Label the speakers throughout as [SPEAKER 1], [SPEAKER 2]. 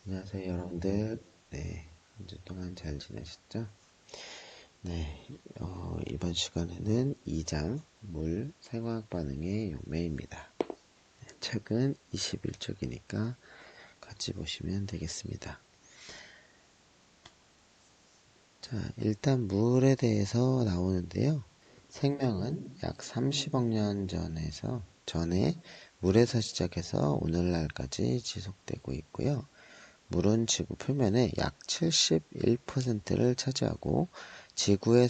[SPEAKER 1] 안녕하세요, 여러분들. 네, 한 주 동안 잘 지내셨죠? 네, 이번 시간에는 2장 물 생화학 반응의 용매입니다. 책은 21쪽이니까 같이 보시면 되겠습니다. 자, 일단 물에 대해서 나오는데요. 생명은 약 30억 년 전에 물에서 시작해서 오늘날까지 지속되고 있고요. 물은 지구 표면의 약 71%를 차지하고 지구에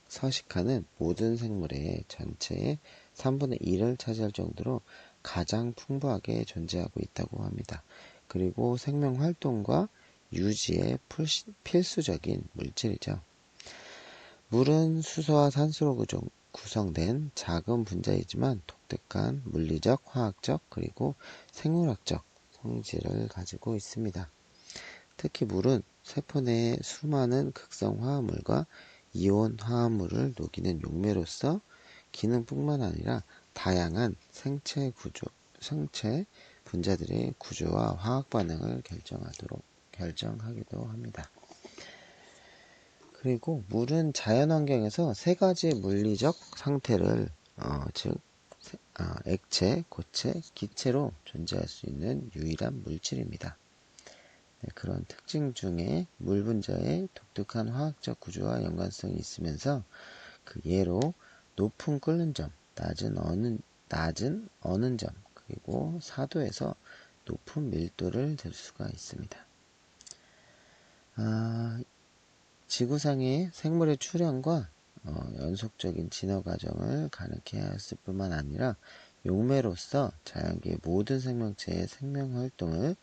[SPEAKER 1] 서식하는 모든 생물의 전체의 3분의 1을 차지할 정도로 가장 풍부하게 존재하고 있다고 합니다. 그리고 생명 활동과 유지에 필수적인 물질이죠. 물은 수소와 산소로 구성된 작은 분자이지만 독특한 물리적, 화학적, 그리고 생물학적 성질을 가지고 있습니다. 특히 물은 세포 내에 수많은 극성 화합물과 이온 화합물을 녹이는 용매로서 기능뿐만 아니라 다양한 생체 분자들의 구조와 화학 반응을 결정하기도 합니다. 그리고 물은 자연환경에서 세 가지 물리적 상태를 즉 액체, 고체, 기체로 존재할 수 있는 유일한 물질입니다. 네, 그런 특징 중에 물 분자의 독특한 화학적 구조와 연관성이 있으면서 그 예로 높은 끓는 점, 낮은 어는 점, 그리고 사도에서 높은 밀도를 들 수가 있습니다. 지구상의 생물의 출현과 연속적인 진화 과정을 가능케 하였을 뿐만 아니라 용매로서 자연계의 모든 생명체의 생명 활동을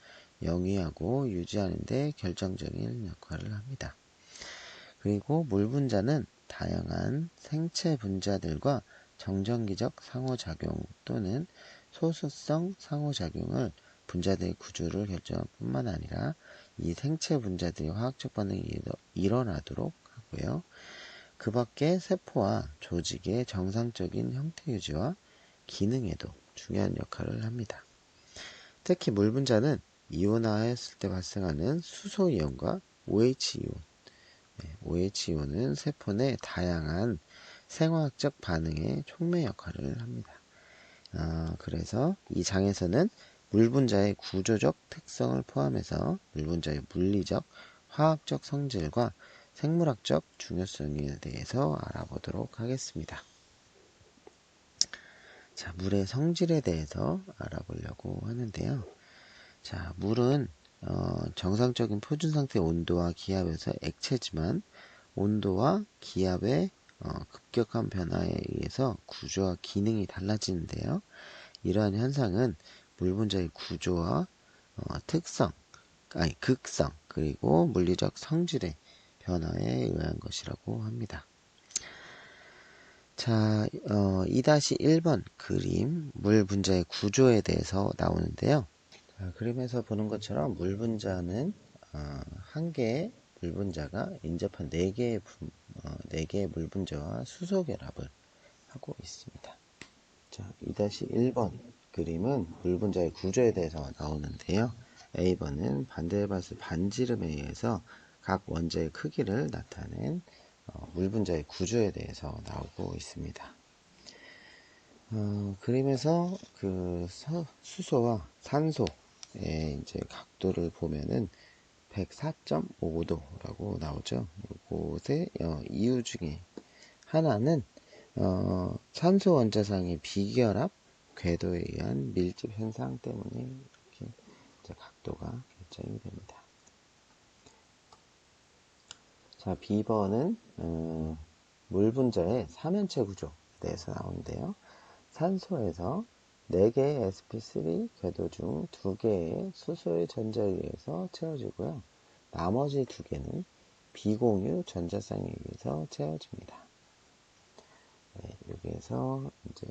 [SPEAKER 1] 영위하고 유지하는 데 결정적인 역할을 합니다. 그리고 물 분자는 다양한 생체 분자들과 정전기적 상호작용 또는 소수성 상호작용을 분자들의 구조를 결정할 뿐만 아니라 이 생체 분자들의 화학적 반응이 일어나도록 하고요. 그 밖에 세포와 조직의 정상적인 형태 유지와 기능에도 중요한 역할을 합니다. 특히 물 분자는 이온화하였을 때 발생하는 수소 이온과 OH 이온, OH 이온은 세포 내 다양한 생화학적 반응에 촉매 역할을 합니다. 그래서 이 장에서는 물 분자의 구조적 특성을 포함해서 물 분자의 물리적, 화학적 성질과 생물학적 중요성에 대해서 알아보도록 하겠습니다. 자, 물의 성질에 대해서 알아보려고 하는데요. 자, 물은 정상적인 표준 상태 온도와 기압에서 액체지만 온도와 기압의 급격한 변화에 의해서 구조와 기능이 달라지는데요. 이러한 현상은 물 분자의 구조와 극성, 그리고 물리적 성질의 변화에 의한 것이라고 합니다. 자, 2-1번 그림 물 분자의 구조에 대해서 나오는데요. 자, 그림에서 보는 것처럼 물 분자는 한 개의 물 분자가 인접한 4개의 물 분자와 수소 결합을 하고 있습니다. 자, 2-1번 그림은 물 분자의 구조에 대해서 나오는데요. A번은 반데르바스 반지름에 의해서 각 원자의 크기를 나타낸 물 분자의 구조에 대해서 나오고 있습니다. 그림에서 그 수소와 산소의 이제 각도를 보면은 104.5도라고 나오죠. 이곳의 이유 중에 하나는 산소 원자상의 비결합 궤도에 의한 밀집 현상 때문에 이렇게 이제 각도가 결정이 됩니다. 자, B번은 물 분자의 삼연체 구조에 대해서 나오는데요. 산소에서 4개의 sp3 궤도 중 2개의 수소의 전자에 의해서 채워지고요. 나머지 2개는 비공유 전자쌍에 의해서 채워집니다. 네, 여기에서 이제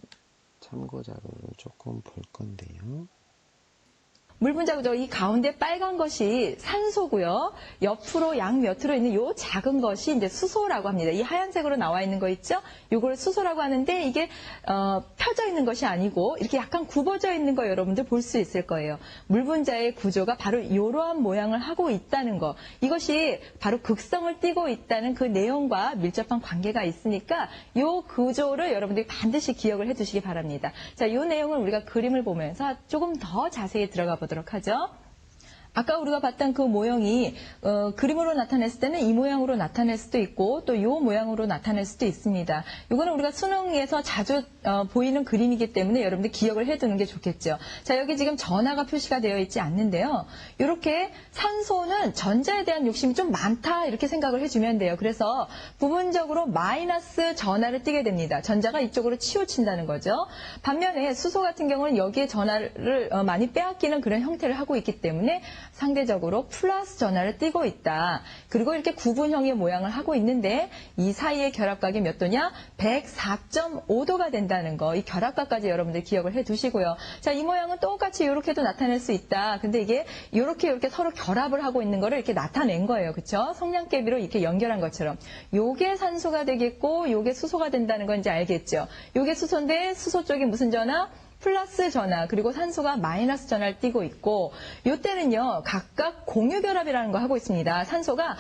[SPEAKER 1] 참고 자료를 조금 볼 건데요.
[SPEAKER 2] 물 분자 구조, 이 가운데 빨간 것이 산소고요. 옆으로 양몇으로 있는 요 작은 것이 이제 수소라고 합니다. 이 하얀색으로 나와 있는 거 있죠? 요걸 수소라고 하는데 이게 펴져 있는 것이 아니고 이렇게 약간 굽어져 있는 거 여러분들 볼 수 있을 거예요. 물 분자의 구조가 바로 이러한 모양을 하고 있다는 거. 이것이 바로 극성을 띠고 있다는 그 내용과 밀접한 관계가 있으니까 요 구조를 여러분들이 반드시 기억을 해 두시기 바랍니다. 자, 요 내용을 우리가 그림을 보면서 조금 더 자세히 들어가 보도록 하죠. 아까 우리가 봤던 그 모형이 그림으로 나타냈을 때는 이 모양으로 나타낼 수도 있고 또 이 모양으로 나타낼 수도 있습니다. 이거는 우리가 수능에서 자주 보이는 그림이기 때문에 여러분들 기억을 해두는 게 좋겠죠. 자, 여기 지금 전하가 표시가 되어 있지 않는데요. 이렇게 산소는 전자에 대한 욕심이 좀 많다 이렇게 생각을 해주면 돼요. 그래서 부분적으로 마이너스 전하를 띠게 됩니다. 전자가 이쪽으로 치우친다는 거죠. 반면에 수소 같은 경우는 여기에 전하를 많이 빼앗기는 그런 형태를 하고 있기 때문에 상대적으로 플러스 전하를 띠고 있다. 그리고 이렇게 구분형의 모양을 하고 있는데 이 사이의 결합각이 몇 도냐? 104.5도가 된다는 거. 이 결합각까지 여러분들 기억을 해 두시고요. 자, 이 모양은 똑같이 이렇게도 나타낼 수 있다. 근데 이게 이렇게 서로 결합을 하고 있는 거를 이렇게 나타낸 거예요. 그렇죠? 성냥개비로 이렇게 연결한 것처럼. 요게 산소가 되겠고 요게 수소가 된다는 건 이제 알겠죠? 요게 수소인데 수소 쪽이 무슨 전하? 플러스 전하, 그리고 산소가 마이너스 전하를 띠고 있고, 요때는요, 각각 공유결합이라는 거 하고 있습니다. 산소가,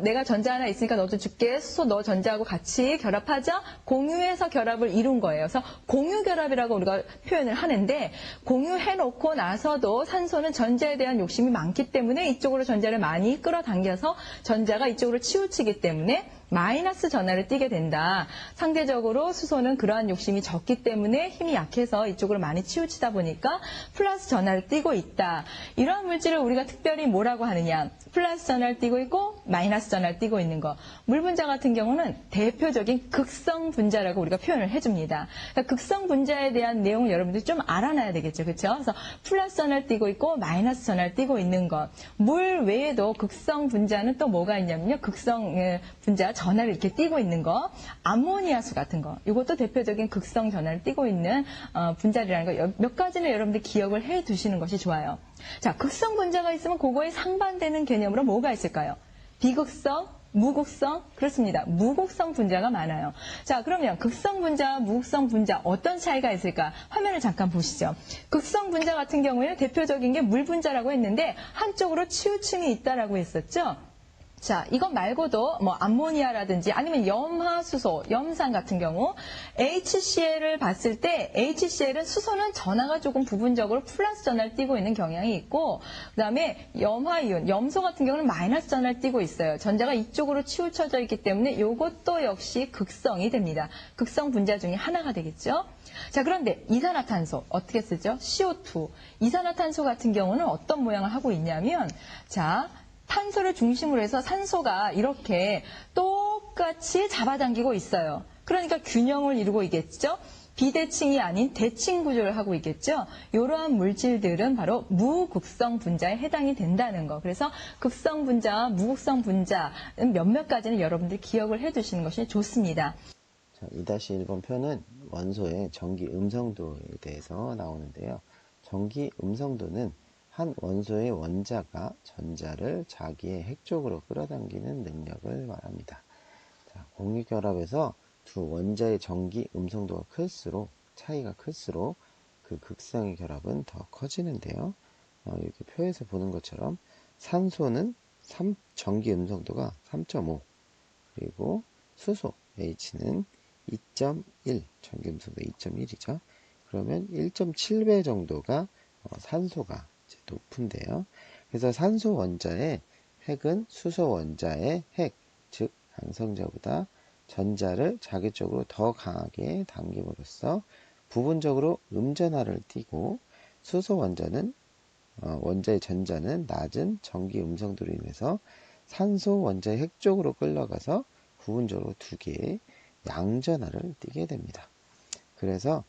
[SPEAKER 2] 내가 전자 하나 있으니까 너도 줄게. 수소 너 전자하고 같이 결합하자. 공유해서 결합을 이룬 거예요. 그래서 공유결합이라고 우리가 표현을 하는데, 공유해놓고 나서도 산소는 전자에 대한 욕심이 많기 때문에 이쪽으로 전자를 많이 끌어당겨서 전자가 이쪽으로 치우치기 때문에 마이너스 전하를 띠게 된다. 상대적으로 수소는 그러한 욕심이 적기 때문에 힘이 약해서 이쪽으로 많이 치우치다 보니까 플러스 전하를 띠고 있다. 이러한 물질을 우리가 특별히 뭐라고 하느냐. 플러스 전하를 띠고 있고 마이너스 전하를 띠고 있는 거. 물 분자 같은 경우는 대표적인 극성 분자라고 우리가 표현을 해줍니다. 그러니까 극성 분자에 대한 내용을 여러분들이 좀 알아놔야 되겠죠. 그렇죠? 그래서 플러스 전하를 띠고 있고 마이너스 전하를 띠고 있는 것. 물 외에도 극성 분자는 또 뭐가 있냐면요. 극성 분자 전하를 이렇게 띠고 있는 거. 암모니아수 같은 거. 이것도 대표적인 극성 전하를 띠고 있는 분자리라는 거. 몇 가지는 여러분들 기억을 해 두시는 것이 좋아요. 자, 극성 분자가 있으면 그거에 상반되는 개념으로 뭐가 있을까요? 비극성, 무극성? 그렇습니다. 무극성 분자가 많아요. 자, 그러면 극성 분자와 무극성 분자 어떤 차이가 있을까? 화면을 잠깐 보시죠. 극성 분자 같은 경우에는 대표적인 게 물 분자라고 했는데 한쪽으로 치우침이 있다라고 했었죠. 자, 이것 말고도 뭐 암모니아라든지 아니면 염화수소, 염산 같은 경우 HCl을 봤을 때 HCl은 수소는 전하가 조금 부분적으로 플러스 전하를 띠고 있는 경향이 있고 그다음에 염화이온, 염소 같은 경우는 마이너스 전하를 띠고 있어요. 전자가 이쪽으로 치우쳐져 있기 때문에 이것도 역시 극성이 됩니다. 극성 분자 중에 하나가 되겠죠. 자, 그런데 이산화탄소 어떻게 쓰죠? CO2. 이산화탄소 같은 경우는 어떤 모양을 하고 있냐면 자, 탄소를 중심으로 해서 산소가 이렇게 똑같이 잡아당기고 있어요. 그러니까 균형을 이루고 있겠죠. 비대칭이 아닌 대칭 구조를 하고 있겠죠. 이러한 물질들은 바로 무극성 분자에 해당이 된다는 거. 그래서 극성 분자와 무극성 분자는 몇몇 가지는 여러분들 기억을 해두시는 것이 좋습니다.
[SPEAKER 1] 자, 2-1번 표는 원소의 전기 음성도에 대해서 나오는데요. 전기 음성도는 한 원소의 원자가 전자를 자기의 핵 쪽으로 끌어당기는 능력을 말합니다. 자, 공유결합에서 두 원자의 전기 음성도가 차이가 클수록 그 극성의 결합은 더 커지는데요. 이렇게 표에서 보는 것처럼 산소는 전기 음성도가 3.5 그리고 수소 H는 2.1 전기 음성도 2.1이죠. 그러면 1.7배 정도가 산소가 높은데요. 그래서 산소 원자의 핵은 수소 원자의 핵, 즉 양성자보다 전자를 자기 쪽으로 더 강하게 당김으로써 부분적으로 음전하를 띠고 수소 원자는 원자의 전자는 낮은 전기 음성도로 인해서 산소 원자의 핵 쪽으로 끌려가서 부분적으로 두 개의 양전하를 띠게 됩니다. 그래서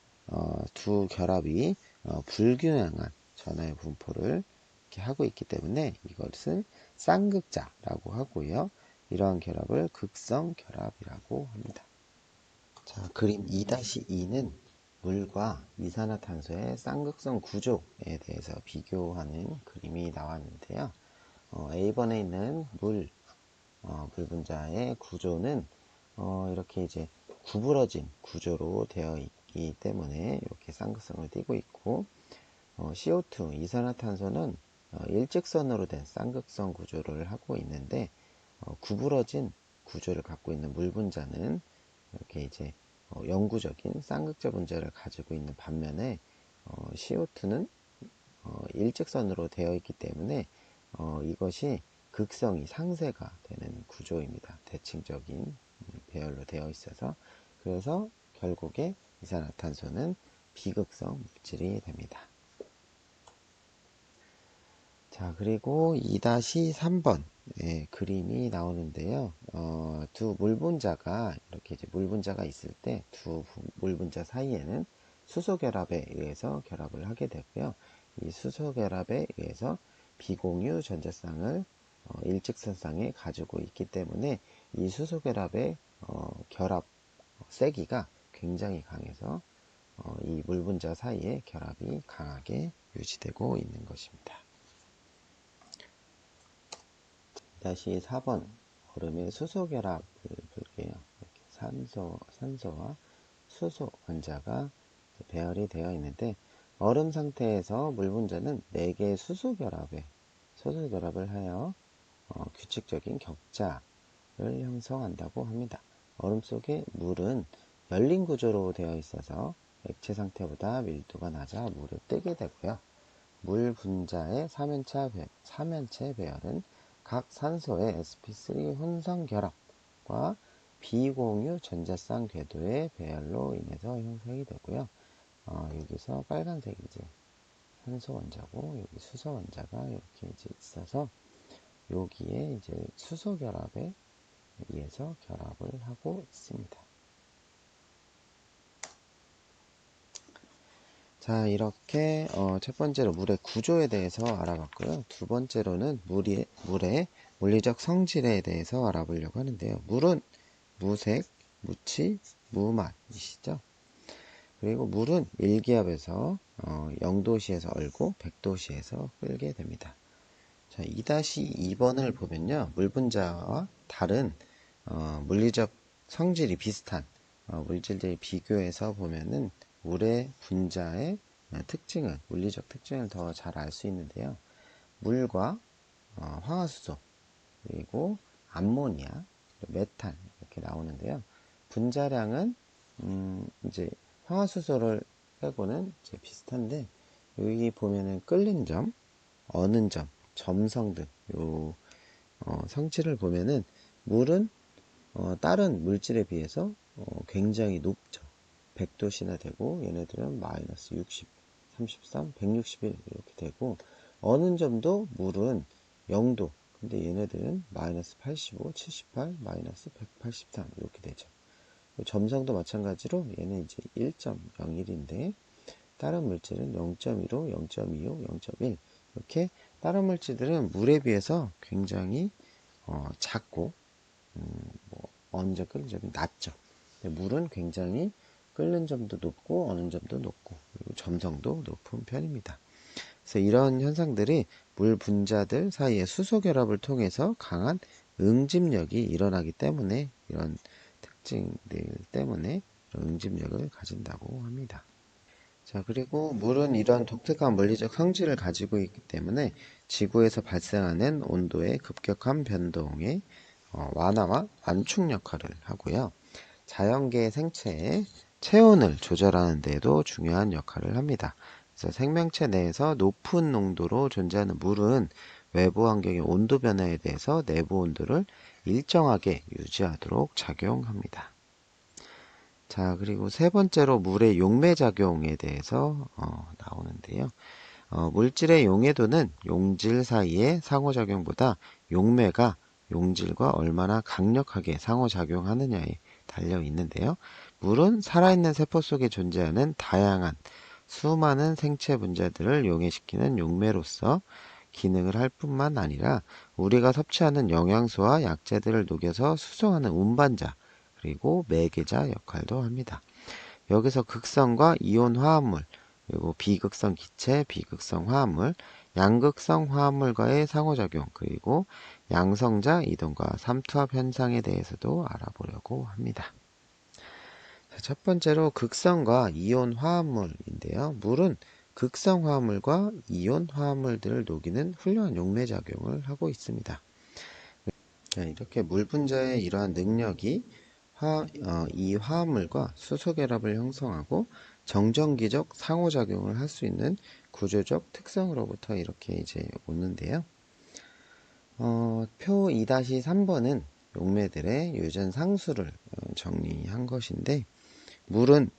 [SPEAKER 1] 두 결합이 불균형한 전하의 분포를 이렇게 하고 있기 때문에 이것을 쌍극자라고 하고요. 이러한 결합을 극성 결합이라고 합니다. 자, 그림 2-2는 물과 이산화탄소의 쌍극성 구조에 대해서 비교하는 그림이 나왔는데요. A번에 있는 물 분자의 구조는 이렇게 이제 구부러진 구조로 되어 있기 때문에 이렇게 쌍극성을 띠고 있고, CO2 이산화탄소는 일직선으로 된 쌍극성 구조를 하고 있는데, 구부러진 구조를 갖고 있는 물 분자는 이렇게 이제 영구적인 쌍극자 분자를 가지고 있는 반면에 CO2는 일직선으로 되어 있기 때문에 이것이 극성이 상쇄가 되는 구조입니다. 대칭적인 배열로 되어 있어서, 그래서 결국에 이산화탄소는 비극성 물질이 됩니다. 자, 그리고 2-3번 그림이 나오는데요. 두 물분자가 이렇게 이제 물분자가 있을 때 두 물분자 사이에는 수소 결합에 의해서 결합을 하게 되고요. 이 수소 결합에 의해서 비공유 전자쌍을 일직선상에 가지고 있기 때문에 이 수소 결합의 결합 세기가 굉장히 강해서 이 물분자 사이에 결합이 강하게 유지되고 있는 것입니다. 다시 4번 얼음의 수소 결합을 볼게요. 이렇게 산소와 수소 원자가 배열이 되어 있는데, 얼음 상태에서 물 분자는 4개의 수소 결합을 하여 규칙적인 격자를 형성한다고 합니다. 얼음 속의 물은 열린 구조로 되어 있어서 액체 상태보다 밀도가 낮아 물을 뜨게 되고요. 물 분자의 3연체 배열은 각 산소의 sp3 혼성 결합과 비공유 전자쌍 궤도의 배열로 인해서 형성이 되고요. 여기서 빨간색이 이제 산소 원자고, 여기 수소 원자가 이렇게 이제 있어서 여기에 이제 수소 결합에 의해서 결합을 하고 있습니다. 자, 이렇게 첫 번째로 물의 구조에 대해서 알아봤고요. 두 번째로는 물의 물리적 성질에 대해서 알아보려고 하는데요. 물은 무색, 무치, 무맛이시죠. 그리고 물은 1기압에서 0도씨에서 얼고 100도씨에서 끓게 됩니다. 자, 2-2번을 보면요. 물 분자와 다른 물리적 성질이 비슷한 물질들이 비교해서 보면은 물의 분자의 물리적 특징을 더 잘 알 수 있는데요. 물과 황화수소, 그리고 암모니아, 메탄 이렇게 나오는데요. 분자량은 이제 황화수소를 빼고는 이제 비슷한데, 여기 보면은 끓는 점, 어는 점, 점성 등 요 성질을 보면은 물은 다른 물질에 비해서 굉장히 높죠. 100도씨나 되고, 얘네들은 마이너스 60, 33, 161 이렇게 되고, 어는 점도 물은 0도, 근데 얘네들은 마이너스 85, 78, 마이너스 183 이렇게 되죠. 점성도 마찬가지로 얘는 이제 1.01인데 다른 물질은 0.15, 0.25, 0.1 이렇게 다른 물질들은 물에 비해서 굉장히 작고 어느 점 끓는 점이 낮죠. 물은 굉장히 끓는 점도 높고 어는 점도 높고, 그리고 점성도 높은 편입니다. 그래서 이런 현상들이 물 분자들 사이의 수소 결합을 통해서 강한 응집력이 일어나기 때문에, 이런 특징들 때문에 이런 응집력을 가진다고 합니다. 자, 그리고 물은 이런 독특한 물리적 성질을 가지고 있기 때문에 지구에서 발생하는 온도의 급격한 변동의 완화와 완축 역할을 하고요. 자연계 생체의 체온을 조절하는 데도 중요한 역할을 합니다. 그래서 생명체 내에서 높은 농도로 존재하는 물은 외부 환경의 온도 변화에 대해서 내부 온도를 일정하게 유지하도록 작용합니다. 자, 그리고 세 번째로 물의 용매작용에 대해서 나오는데요. 물질의 용해도는 용질 사이의 상호작용보다 용매가 용질과 얼마나 강력하게 상호작용하느냐에 달려 있는데요. 물은 살아있는 세포 속에 존재하는 다양한 수많은 생체 분자들을 용해시키는 용매로서 기능을 할 뿐만 아니라 우리가 섭취하는 영양소와 약재들을 녹여서 수송하는 운반자, 그리고 매개자 역할도 합니다. 여기서 극성과 이온 화합물, 그리고 비극성 기체, 비극성 화합물, 양극성 화합물과의 상호작용, 그리고 양성자 이동과 삼투압 현상에 대해서도 알아보려고 합니다. 첫 번째로 극성과 이온 화합물인데요. 물은 극성 화합물과 이온 화합물들을 녹이는 훌륭한 용매작용을 하고 있습니다. 이렇게 물 분자의 이러한 능력이 이 화합물과 수소 결합을 형성하고 정전기적 상호작용을 할 수 있는 구조적 특성으로부터 이렇게 이제 오는데요. 표 2-3번은 용매들의 유전 상수를 정리한 것인데, 물은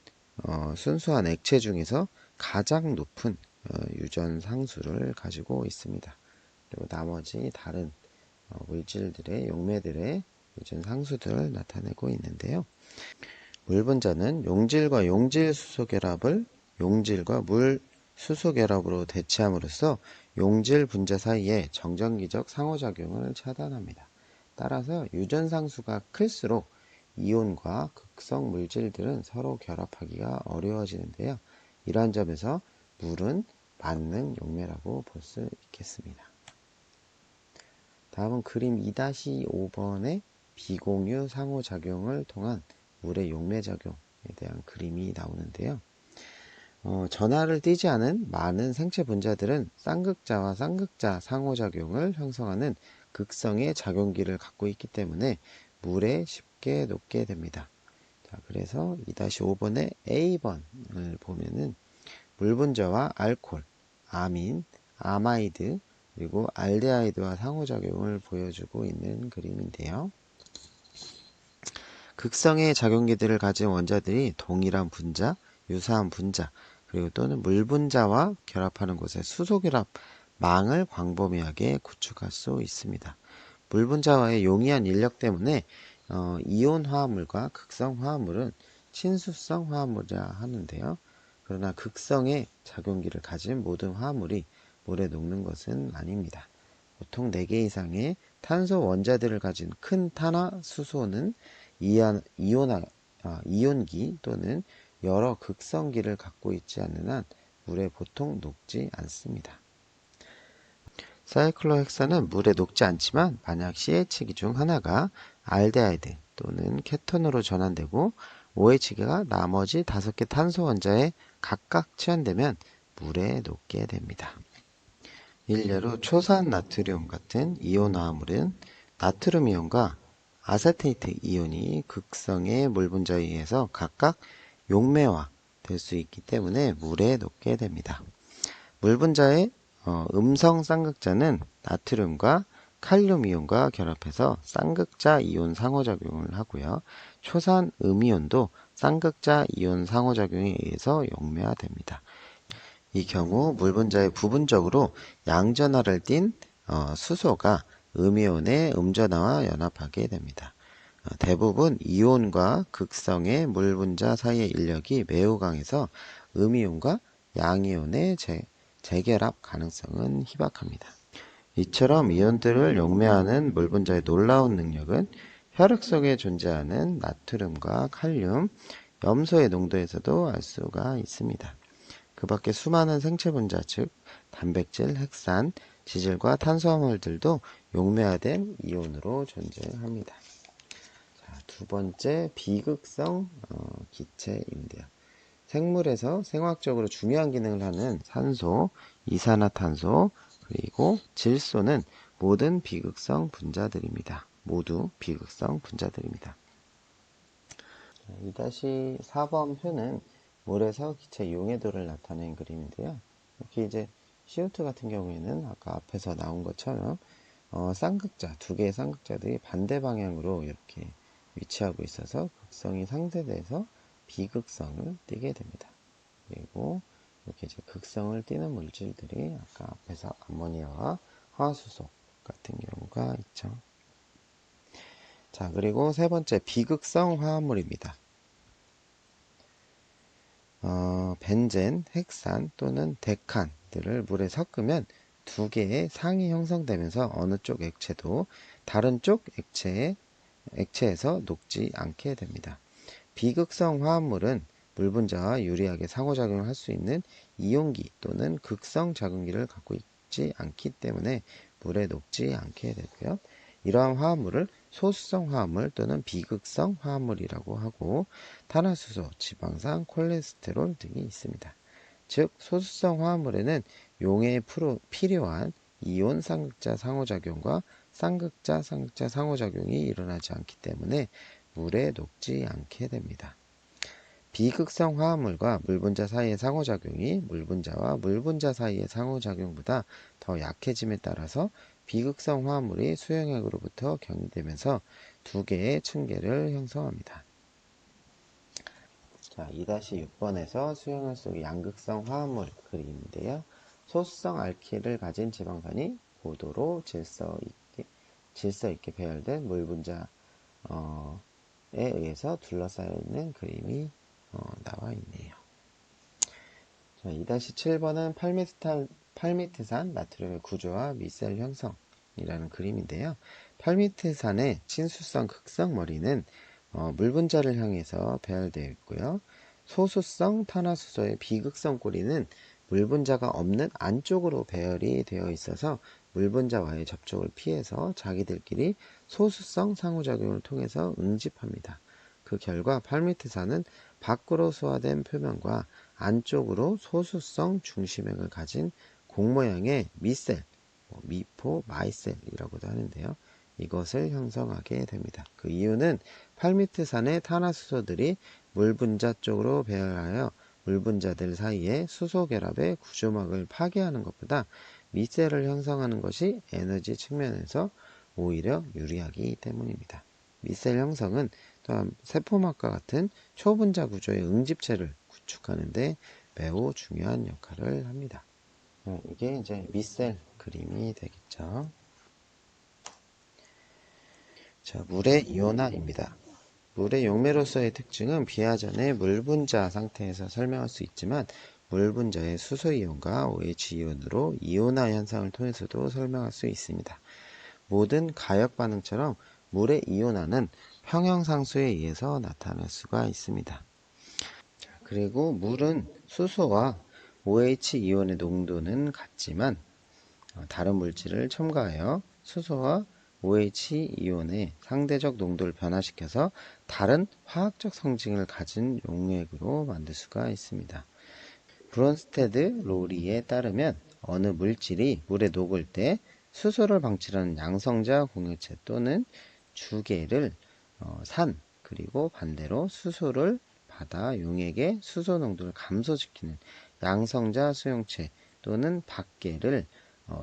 [SPEAKER 1] 순수한 액체 중에서 가장 높은 유전 상수를 가지고 있습니다. 그리고 나머지 다른 물질들의 용매들의 유전 상수들을 나타내고 있는데요. 물 분자는 용질과 용질 수소 결합을 용질과 물 수소 결합으로 대체함으로써 용질 분자 사이의 정전기적 상호작용을 차단합니다. 따라서 유전 상수가 클수록 이온과 극성 물질들은 서로 결합하기가 어려워지는데요. 이러한 점에서 물은 만능 용매라고 볼 수 있겠습니다. 다음은 그림 2-5번의 비공유 상호작용을 통한 물의 용매작용에 대한 그림이 나오는데요. 전하를 띠지 않은 많은 생체 분자들은 쌍극자와 쌍극자 상호작용을 형성하는 극성의 작용기를 갖고 있기 때문에 물에 쉽게 녹게 됩니다. 자, 그래서 2-5번의 A번을 보면은 물 분자와 알코올, 아민, 아마이드, 그리고 알데하이드와 상호작용을 보여주고 있는 그림인데요. 극성의 작용기들을 가진 원자들이 동일한 분자, 유사한 분자, 그리고 또는 물 분자와 결합하는 곳에 수소 결합 망을 광범위하게 구축할 수 있습니다. 물 분자와의 용이한 인력 때문에 이온 화합물과 극성 화합물은 친수성 화합물이라 하는데요. 그러나 극성의 작용기를 가진 모든 화합물이 물에 녹는 것은 아닙니다. 보통 4개 이상의 탄소 원자들을 가진 큰 탄화수소는 이온기 또는 여러 극성기를 갖고 있지 않는 한 물에 보통 녹지 않습니다. 사이클로헥산은 물에 녹지 않지만 만약 CH기 중 하나가 알데하이드 또는 케톤으로 전환되고 OH가 나머지 5개 탄소 원자에 각각 치환되면 물에 녹게 됩니다. 일례로 초산 나트륨 같은 이온 화합물은 나트륨 이온과 아세테이트 이온이 극성의 물 분자에 의해서 각각 용매화 될 수 있기 때문에 물에 녹게 됩니다. 물 분자의 음성 쌍극자는 나트륨과 칼륨 이온과 결합해서 쌍극자 이온 상호작용을 하고요. 초산 음이온도 쌍극자 이온 상호작용에 의해서 용매화됩니다. 이 경우 물 분자의 부분적으로 양전하를 띤 수소가 음이온의 음전하와 연합하게 됩니다. 대부분 이온과 극성의 물 분자 사이의 인력이 매우 강해서 음이온과 양이온의 재결합 가능성은 희박합니다. 이처럼 이온들을 용매하는 물 분자의 놀라운 능력은 혈액 속에 존재하는 나트륨과 칼륨, 염소의 농도에서도 알 수가 있습니다. 그 밖에 수많은 생체 분자, 즉 단백질, 핵산, 지질과 탄수화물들도 용매화된 이온으로 존재합니다. 자, 두 번째 비극성 기체인데요. 생물에서 생화학적으로 중요한 기능을 하는 산소, 이산화탄소, 그리고 질소는 모든 비극성 분자들입니다. 모두 비극성 분자들입니다. 2-4번 표는 물에서 기체 용해도를 나타낸 그림인데요. 이렇게 이제 CO2 같은 경우에는 아까 앞에서 나온 것처럼 쌍극자, 2개의 쌍극자들이 반대 방향으로 이렇게 위치하고 있어서 극성이 상쇄돼서 비극성을 띠게 됩니다. 그리고 이렇게 이제 극성을 띠는 물질들이 아까 앞에서 암모니아와 화수소 같은 경우가 있죠. 자, 그리고 세 번째 비극성 화합물입니다. 벤젠, 헥산 또는 데칸들을 물에 섞으면 2개의 상이 형성되면서 어느 쪽 액체도 다른 쪽 액체에서 녹지 않게 됩니다. 비극성 화합물은 물 분자와 유리하게 상호작용을 할 수 있는 이온기 또는 극성 작용기를 갖고 있지 않기 때문에 물에 녹지 않게 되고요. 이러한 화합물을 소수성 화합물 또는 비극성 화합물이라고 하고, 탄화수소, 지방산, 콜레스테롤 등이 있습니다. 즉 소수성 화합물에는 용해에 필요한 이온 쌍극자 상호작용과 쌍극자 상호작용이 일어나지 않기 때문에 물에 녹지 않게 됩니다. 비극성 화합물과 물분자 사이의 상호작용이 물분자와 물분자 사이의 상호작용보다 더 약해짐에 따라서 비극성 화합물이 수용액으로부터 경유되면서 두 개의 층계를 형성합니다. 자, 2-6번에서 수용액 속 양극성 화합물 그림인데요. 소수성 알킬을 가진 지방산이 고도로 질서 있게 배열된 물분자에 의해서 둘러싸여 있는 그림이 나와 있네요. 자, 2-7번은 팔미트산 나트륨의 구조와 미셀 형성이라는 그림인데요. 팔미트산의 친수성 극성 머리는 물분자를 향해서 배열되어 있고요. 소수성 탄화수소의 비극성 꼬리는 물분자가 없는 안쪽으로 배열이 되어 있어서 물분자와의 접촉을 피해서 자기들끼리 소수성 상호작용을 통해서 응집합니다. 그 결과 팔미트산은 밖으로 소화된 표면과 안쪽으로 소수성 중심액을 가진 공 모양의 미셀, 미포 마이셀이라고도 하는데요. 이것을 형성하게 됩니다. 그 이유는 팔미트산의 탄화수소들이 물분자 쪽으로 배열하여 물분자들 사이의 수소 결합의 구조막을 파괴하는 것보다 미셀을 형성하는 것이 에너지 측면에서 오히려 유리하기 때문입니다. 미셀 형성은 또한 세포막과 같은 초분자 구조의 응집체를 구축하는 데 매우 중요한 역할을 합니다. 이게 이제 미셀 그림이 되겠죠. 자, 물의 이온화입니다. 물의 용매로서의 특징은 비하전의 물분자 상태에서 설명할 수 있지만 물분자의 수소이온과 OH 이온으로 이온화 현상을 통해서도 설명할 수 있습니다. 모든 가역 반응처럼 물의 이온화는 평형상수에 의해서 나타날 수가 있습니다. 그리고 물은 수소와 OH 이온의 농도는 같지만 다른 물질을 첨가하여 수소와 OH 이온의 상대적 농도를 변화시켜서 다른 화학적 성질을 가진 용액으로 만들 수가 있습니다. 브론스테드 로리에 따르면 어느 물질이 물에 녹을 때 수소를 방출하는 양성자 공유체 또는 주계를 산, 그리고 반대로 수소를 받아 용액의 수소 농도를 감소시키는 양성자 수용체 또는 밖계를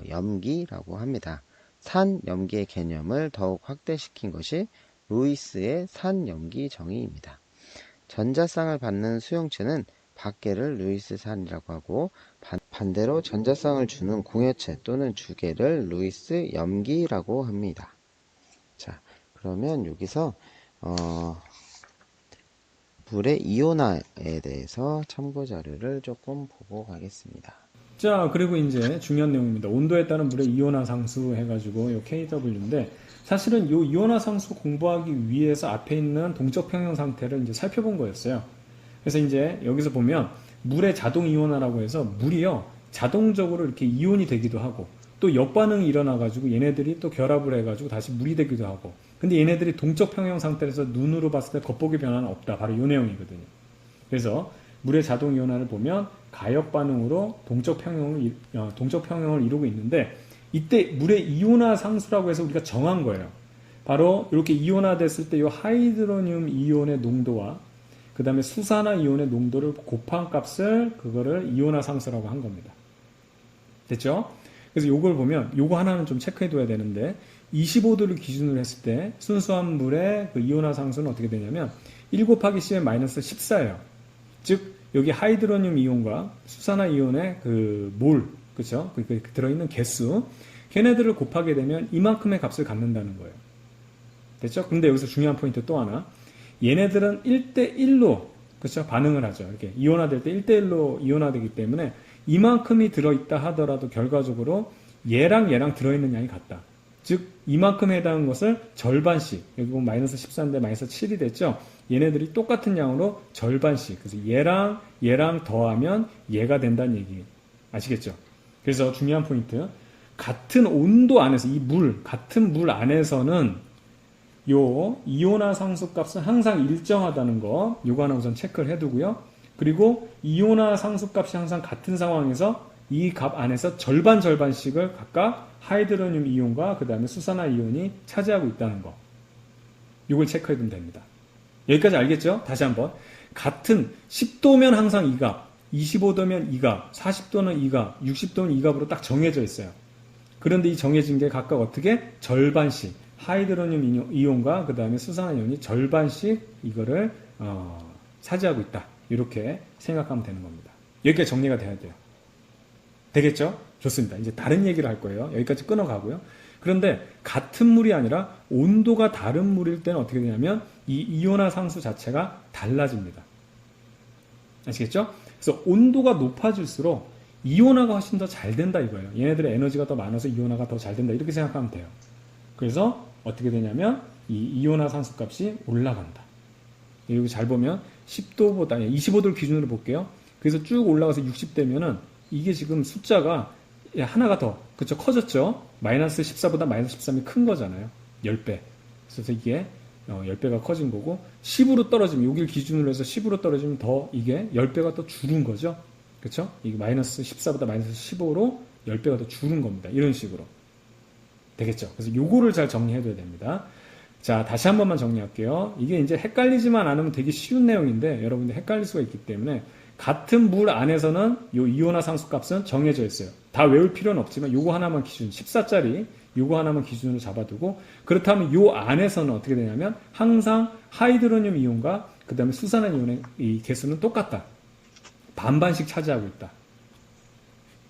[SPEAKER 1] 염기라고 합니다. 산염기의 개념을 더욱 확대시킨 것이 루이스의 산염기 정의입니다. 전자쌍을 받는 수용체는 밖계를 루이스 산이라고 하고, 반대로 전자쌍을 주는 공여체 또는 주계를 루이스 염기라고 합니다. 자, 그러면 여기서 물의 이온화에 대해서 참고 자료를 조금 보고 가겠습니다.
[SPEAKER 3] 자, 그리고 이제 중요한 내용입니다. 온도에 따른 물의 이온화 상수 해가지고 요 KW인데, 사실은 요 이온화 상수 공부하기 위해서 앞에 있는 동적 평형 상태를 이제 살펴본 거였어요. 그래서 이제 여기서 보면 물의 자동 이온화라고 해서 물이요 자동적으로 이렇게 이온이 되기도 하고, 또 역반응이 일어나가지고 얘네들이 또 결합을 해가지고 다시 물이 되기도 하고, 근데 얘네들이 동적 평형 상태에서 눈으로 봤을 때 겉보기 변화는 없다. 바로 이 내용이거든요. 그래서 물의 자동 이온화를 보면 가역 반응으로 동적 평형을 이루고 있는데, 이때 물의 이온화 상수라고 해서 우리가 정한 거예요. 바로 이렇게 이온화 됐을 때 이 하이드로늄 이온의 농도와 그 다음에 수산화 이온의 농도를 곱한 값을 그거를 이온화 상수라고 한 겁니다. 됐죠? 그래서 요걸 보면 요거 하나는 좀 체크해 둬야 되는데, 25도를 기준으로 했을 때 순수한 물의 그 이온화 상수는 어떻게 되냐면 1 곱하기 10의 마이너스 14예요. 즉 여기 하이드로늄 이온과 수산화 이온의 그 몰, 그렇죠? 그 들어있는 개수, 걔네들을 곱하게 되면 이만큼의 값을 갖는다는 거예요. 됐죠? 근데 여기서 중요한 포인트 또 하나, 얘네들은 1대1로 그렇죠? 반응을 하죠. 이렇게 이온화될 때 1대1로 이온화되기 때문에 이만큼이 들어있다 하더라도 결과적으로 얘랑 들어있는 양이 같다. 즉 이만큼 해당하는 것을 절반씩, 여기 보면 마이너스 14인데 마이너스 7이 됐죠. 얘네들이 똑같은 양으로 절반씩, 그래서 얘랑 더하면 얘가 된다는 얘기 아시겠죠? 그래서 중요한 포인트, 같은 온도 안에서 같은 물 안에서는 요 이온화 상수값은 항상 일정하다는 거, 요거 하나 우선 체크를 해두고요. 그리고 이온화 상수값이 항상 같은 상황에서 이 값 안에서 절반씩을 각각 하이드로늄 이온과 그 다음에 수산화 이온이 차지하고 있다는 거, 요걸 체크해두면 됩니다. 여기까지 알겠죠? 다시 한번, 같은 10도면 항상 이 값, 25도면 이 값, 40도는 이 값, 60도는 이 값으로 딱 정해져 있어요. 그런데 이 정해진 게 각각 어떻게? 절반씩, 하이드로늄 이온과 그 다음에 수산화 이온이 절반씩 이거를 차지하고 있다, 이렇게 생각하면 되는 겁니다. 여기까지 정리가 돼야 돼요. 되겠죠? 좋습니다. 이제 다른 얘기를 할 거예요. 여기까지 끊어가고요. 그런데 같은 물이 아니라 온도가 다른 물일 때는 어떻게 되냐면 이 이온화 상수 자체가 달라집니다. 아시겠죠? 그래서 온도가 높아질수록 이온화가 훨씬 더 잘 된다 이거예요. 얘네들의 에너지가 더 많아서 이온화가 더 잘 된다, 이렇게 생각하면 돼요. 그래서 어떻게 되냐면 이 이온화 상수 값이 올라간다. 여기 잘 보면 10도보다 25도를 기준으로 볼게요. 그래서 쭉 올라가서 60대면은 이게 지금 숫자가 하나가 더, 그쵸, 커졌죠? 마이너스 14보다 마이너스 13이 큰 거잖아요. 10배. 그래서 이게 10배가 커진 거고, 10으로 떨어지면, 여기를 기준으로 해서 10으로 떨어지면 더 이게 10배가 더 줄은 거죠? 그쵸? 이게 마이너스 14보다 마이너스 15로 10배가 더 줄은 겁니다. 이런 식으로. 되겠죠? 그래서 요거를 잘 정리해둬야 됩니다. 자, 다시 한 번만 정리할게요. 이게 이제 헷갈리지만 않으면 되게 쉬운 내용인데, 여러분들 헷갈릴 수가 있기 때문에, 같은 물 안에서는 요 이온화 상수 값은 정해져 있어요. 다 외울 필요는 없지만 요거 하나만 기준, 14짜리 요거 하나만 기준으로 잡아두고, 그렇다면 요 안에서는 어떻게 되냐면 항상 하이드로늄 이온과 그 다음에 수산화 이온의 이 개수는 똑같다. 반반씩 차지하고 있다.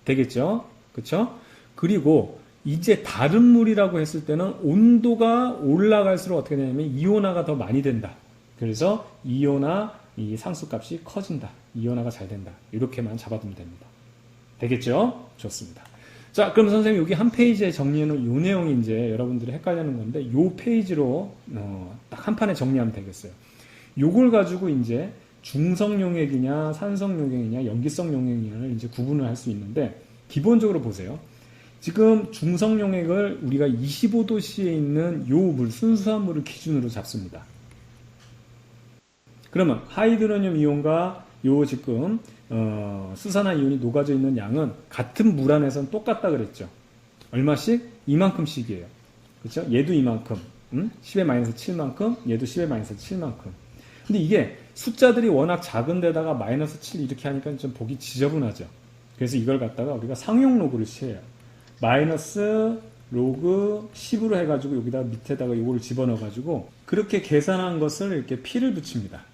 [SPEAKER 3] 되겠죠? 그쵸? 그리고 이제 다른 물이라고 했을 때는 온도가 올라갈수록 어떻게 되냐면 이온화가 더 많이 된다. 그래서 이온화 이 상수값이 커진다. 이온화가 잘 된다. 이렇게만 잡아두면 됩니다. 되겠죠? 좋습니다. 자, 그럼 선생님 여기 한 페이지에 정리해놓은 이 내용이 이제 여러분들이 헷갈리는 건데, 이 페이지로 딱 한 판에 정리하면 되겠어요. 요걸 가지고 이제 중성 용액이냐, 산성 용액이냐, 염기성 용액이냐를 이제 구분을 할 수 있는데, 기본적으로 보세요. 지금 중성 용액을 우리가 25도씨에 있는 요 물, 순수한 물을 기준으로 잡습니다. 그러면 하이드로늄 이온과 요 지금 수산화 이온이 녹아져 있는 양은 같은 물 안에서는 똑같다 그랬죠. 얼마씩? 이만큼씩이에요. 그렇죠? 얘도 이만큼, 10의 마이너스 7만큼, 얘도 10의 마이너스 7만큼. 근데 이게 숫자들이 워낙 작은 데다가 마이너스 7 이렇게 하니까 좀 보기 지저분하죠. 그래서 이걸 갖다가 우리가 상용 로그를 취해요. 마이너스 로그 10으로 해가지고 여기다 밑에다가 이거를 집어넣어가지고 그렇게 계산한 것을 이렇게 P를 붙입니다.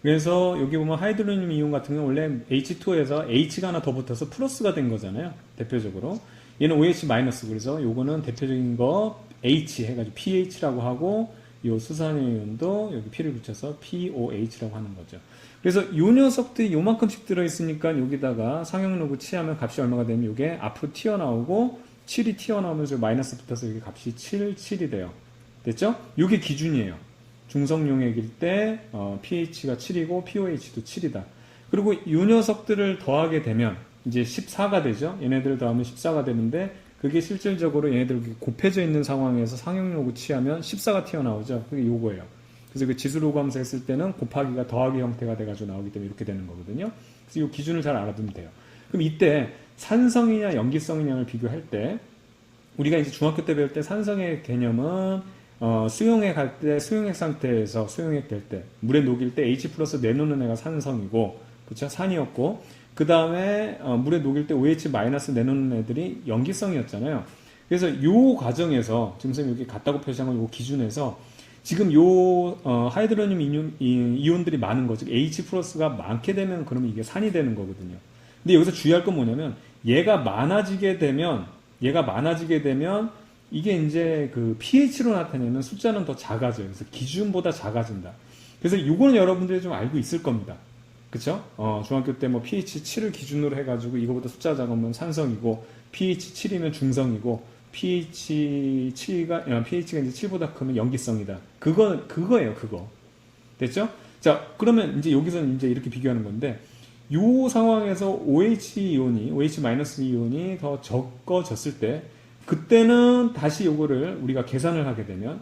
[SPEAKER 3] 그래서 여기 보면 하이드로늄 이온 같은 경우는 원래 H2에서 H가 하나 더 붙어서 플러스가 된 거잖아요. 대표적으로. 얘는 OH 마이너스, 그래서 요거는 대표적인 거 H 해가지고 pH라고 하고, 요 수산화 이온도 여기 P를 붙여서 POH라고 하는 거죠. 그래서 요 녀석들이 요만큼씩 들어있으니까 여기다가 상용 로그 취하면 값이 얼마가 되면 요게 앞으로 튀어나오고 7이 튀어나오면서 마이너스 붙어서 여기 값이 7이 돼요. 됐죠? 요게 기준이에요. 중성 용액일 때 pH가 7이고 POH도 7이다. 그리고 이 녀석들을 더하게 되면 이제 14가 되죠. 얘네들을 더하면 14가 되는데, 그게 실질적으로 얘네들 곱해져 있는 상황에서 상용 로그 취하면 14가 튀어나오죠. 그게 요거예요. 그래서 그 지수 로그 함수 했을 때는 곱하기가 더하기 형태가 돼가지고 나오기 때문에 이렇게 되는 거거든요. 그래서 이 기준을 잘 알아두면 돼요. 그럼 이때 산성이냐 염기성이냐를 비교할 때, 우리가 이제 중학교 때 배울 때 산성의 개념은 수용액 할 때, 수용액 상태에서 수용액 될 때, 물에 녹일 때 H 플러스 내놓는 애가 산성이고, 그쵸? 산이었고, 그 다음에 물에 녹일 때 OH 마이너스 내놓는 애들이 염기성이었잖아요. 그래서 요 과정에서, 지금 선생님 여기 같다고 표시한 건 요 기준에서, 지금 요 하이드로늄 이온들이 많은 거, 즉 H 플러스가 많게 되면 그러면 이게 산이 되는 거거든요. 근데 여기서 주의할 건 뭐냐면, 얘가 많아지게 되면 이게 이제 그 pH로 나타내는 숫자는 더 작아져요. 그래서 기준보다 작아진다. 그래서 이거는 여러분들이 좀 알고 있을 겁니다. 그쵸? 중학교 때 뭐 pH 7을 기준으로 해가지고 이거보다 숫자 작으면 산성이고, pH 7이면 중성이고, pH가 이제 7보다 크면 염기성이다. 그거예요, 그거. 됐죠? 자, 그러면 이제 여기서는 이제 이렇게 비교하는 건데, 요 상황에서 OH- 이온이 더 적어졌을 때, 그때는 다시 요거를 우리가 계산을 하게 되면,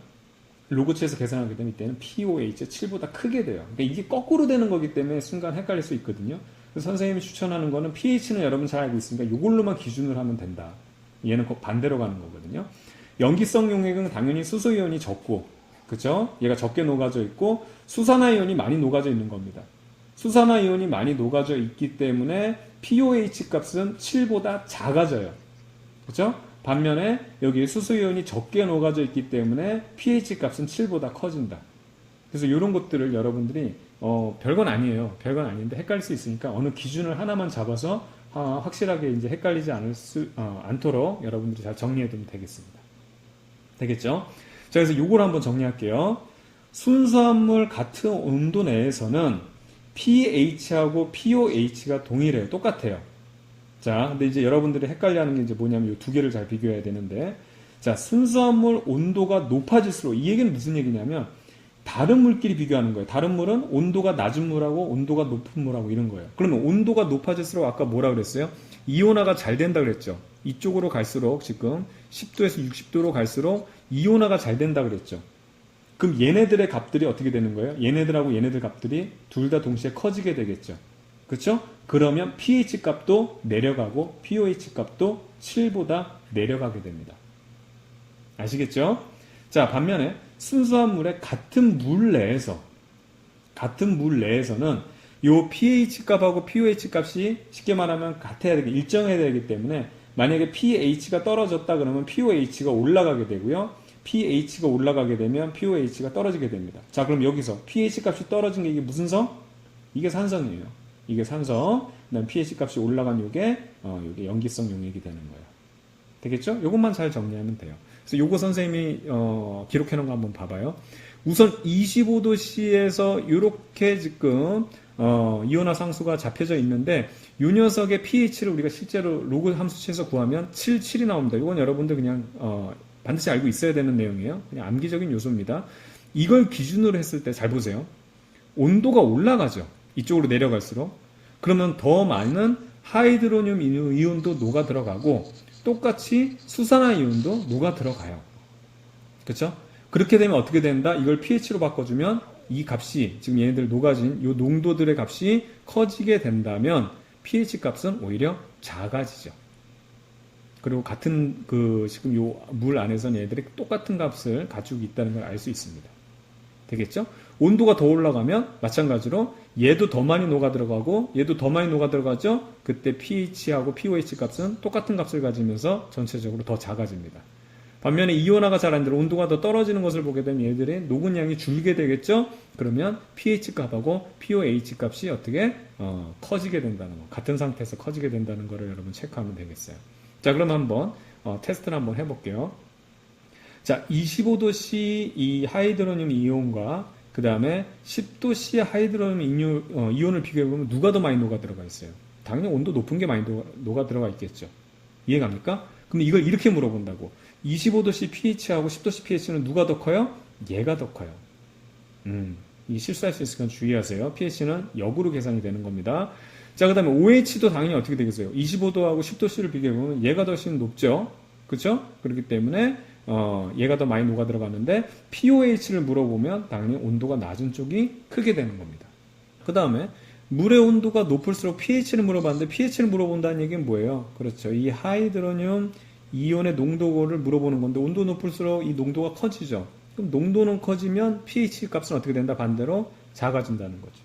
[SPEAKER 3] 로그치에서 계산하게 되면 이때는 pOH가 7보다 크게 돼요. 그러니까 이게 거꾸로 되는 거기 때문에 순간 헷갈릴 수 있거든요. 그래서 선생님이 추천하는 거는 pH는 여러분 잘 알고 있으니까 요걸로만 기준을 하면 된다. 얘는 꼭 반대로 가는 거거든요. 염기성 용액은 당연히 수소이온이 적고, 그쵸? 얘가 적게 녹아져 있고, 수산화이온이 많이 녹아져 있는 겁니다. 수산화이온이 많이 녹아져 있기 때문에 pOH 값은 7보다 작아져요. 그쵸? 반면에 여기 수소이온이 적게 녹아져 있기 때문에 pH 값은 7보다 커진다. 그래서 이런 것들을 여러분들이 별건 아니에요. 별건 아닌데 헷갈릴 수 있으니까 어느 기준을 하나만 잡아서 확실하게 이제 헷갈리지 않도록 여러분들이 잘 정리해 두면 되겠습니다. 되겠죠? 자, 그래서 요걸 한번 정리할게요. 순수합물 같은 온도 내에서는 pH하고 pOH가 동일해요. 똑같아요. 자, 근데 이제 여러분들이 헷갈려하는 게 이제 뭐냐면 이 두 개를 잘 비교해야 되는데, 자, 순수합물 온도가 높아질수록, 이 얘기는 무슨 얘기냐면 다른 물끼리 비교하는 거예요. 다른 물은 온도가 낮은 물하고 온도가 높은 물하고 이런 거예요. 그러면 온도가 높아질수록 아까 뭐라 그랬어요? 이온화가 잘 된다 그랬죠. 이쪽으로 갈수록 지금 10도에서 60도로 갈수록 이온화가 잘 된다 그랬죠. 그럼 얘네들의 값들이 어떻게 되는 거예요? 얘네들하고 얘네들 값들이 둘 다 동시에 커지게 되겠죠. 그렇죠? 그러면 pH 값도 내려가고 pOH 값도 7보다 내려가게 됩니다. 아시겠죠? 자, 반면에 순수한 물의 같은 물 내에서는 요 pH 값하고 pOH 값이 쉽게 말하면 같아야 되기, 일정해야 되기 때문에 만약에 pH가 떨어졌다 그러면 pOH가 올라가게 되고요. pH가 올라가게 되면 pOH가 떨어지게 됩니다. 자, 그럼 여기서 pH 값이 떨어진 게 이게 무슨 성? 이게 산성이에요. 이게 산성. 그다음 pH 값이 올라간 요게 염기성 용액이 되는 거예요. 되겠죠? 요것만 잘 정리하면 돼요. 그래서 요거 선생님이 기록해 놓은 거 한번 봐봐요. 우선 25도씨에서 이렇게 지금 이온화 상수가 잡혀져 있는데 이 녀석의 pH를 우리가 실제로 로그 함수치에서 구하면 77이 나옵니다. 이건 여러분들 그냥 반드시 알고 있어야 되는 내용이에요. 그냥 암기적인 요소입니다. 이걸 기준으로 했을 때 잘 보세요. 온도가 올라가죠. 이쪽으로 내려갈수록. 그러면 더 많은 하이드로늄 이온도 녹아 들어가고 똑같이 수산화 이온도 녹아 들어가요. 그렇죠? 그렇게 되면 어떻게 된다? 이걸 pH로 바꿔주면 이 값이 지금 얘네들 녹아진 이 농도들의 값이 커지게 된다면 pH 값은 오히려 작아지죠. 그리고 같은 지금 요 물 안에서는 얘들이 똑같은 값을 가지고 있다는 걸 알 수 있습니다. 되겠죠? 온도가 더 올라가면 마찬가지로 얘도 더 많이 녹아 들어가고 얘도 더 많이 녹아 들어가죠? 그때 pH하고 pOH 값은 똑같은 값을 가지면서 전체적으로 더 작아집니다. 반면에 이온화가 잘 안 되고 온도가 더 떨어지는 것을 보게 되면 얘들의 녹은 양이 줄게 되겠죠? 그러면 pH 값하고 pOH 값이 어떻게 커지게 된다는 거, 같은 상태에서 커지게 된다는 거를 여러분 체크하면 되겠어요. 자, 그럼 한번 테스트를 한번 해볼게요. 자, 25도씨 이 하이드로늄 이온과 그 다음에 10도씨 하이드로늄 이온을 비교해보면 누가 더 많이 녹아 들어가 있어요? 당연히 온도 높은 게 많이 녹아 들어가 있겠죠. 이해갑니까? 그럼 이걸 이렇게 물어본다고. 25도씨 pH하고 10도씨 pH는 누가 더 커요? 얘가 더 커요. 이 실수할 수 있으니까 주의하세요. pH는 역으로 계산이 되는 겁니다. 자, 그 다음에 OH도 당연히 어떻게 되겠어요? 25도하고 10도씨를 비교해보면 얘가 더 훨씬 높죠? 그쵸? 그렇기 때문에 얘가 더 많이 녹아 들어가는데 pOH를 물어보면 당연히 온도가 낮은 쪽이 크게 되는 겁니다. 그 다음에 물의 온도가 높을수록 pH를 물어봤는데 pH를 물어본다는 얘기는 뭐예요? 그렇죠. 이 하이드로늄 이온의 농도를 물어보는 건데 온도 높을수록 이 농도가 커지죠. 그럼 농도는 커지면 pH 값은 어떻게 된다? 반대로 작아진다는 거죠.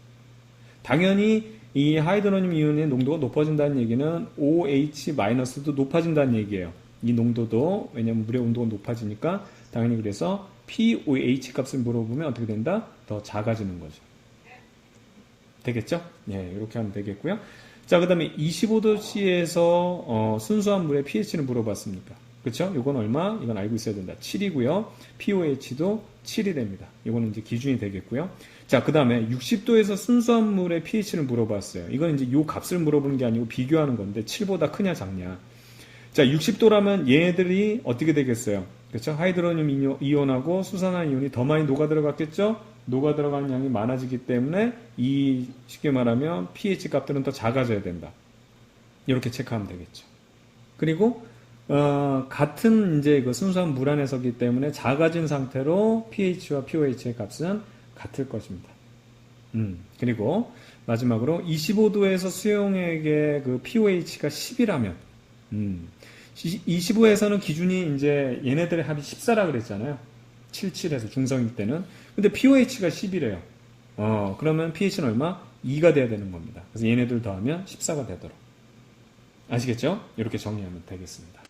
[SPEAKER 3] 당연히 이 하이드로늄 이온의 농도가 높아진다는 얘기는 OH-도 높아진다는 얘기예요. 이 농도도, 왜냐면 물의 온도가 높아지니까 당연히 그래서 pOH 값을 물어보면 어떻게 된다? 더 작아지는 거죠. 되겠죠? 예, 이렇게 하면 되겠고요. 자, 그 다음에 25도씨에서 순수한 물의 pH를 물어봤습니까? 그쵸? 이건 얼마? 이건 알고 있어야 된다. 7이고요. pOH도 7이 됩니다. 이거는 이제 기준이 되겠고요. 자, 그 다음에 60도에서 순수한 물의 pH를 물어봤어요. 이건 이제 요 값을 물어보는 게 아니고 비교하는 건데 7보다 크냐 작냐. 자, 60도라면 얘네들이 어떻게 되겠어요? 그렇죠? 하이드로늄 이온하고 수산화 이온이 더 많이 녹아 들어갔겠죠? 녹아 들어가는 양이 많아지기 때문에 이 쉽게 말하면 pH 값들은 더 작아져야 된다. 이렇게 체크하면 되겠죠. 그리고 같은 이제 그 순수한 물 안에서기 때문에 작아진 상태로 pH와 pOH의 값은 같을 것입니다. 그리고 마지막으로 25도에서 수용액의 그 pOH가 10이라면 25에서는 기준이 이제 얘네들의 합이 14라 그랬잖아요. 77에서 중성일 때는. 근데 pOH가 10이래요. 그러면 pH는 얼마? 2가 돼야 되는 겁니다. 그래서 얘네들 더하면 14가 되도록. 아시겠죠? 이렇게 정리하면 되겠습니다.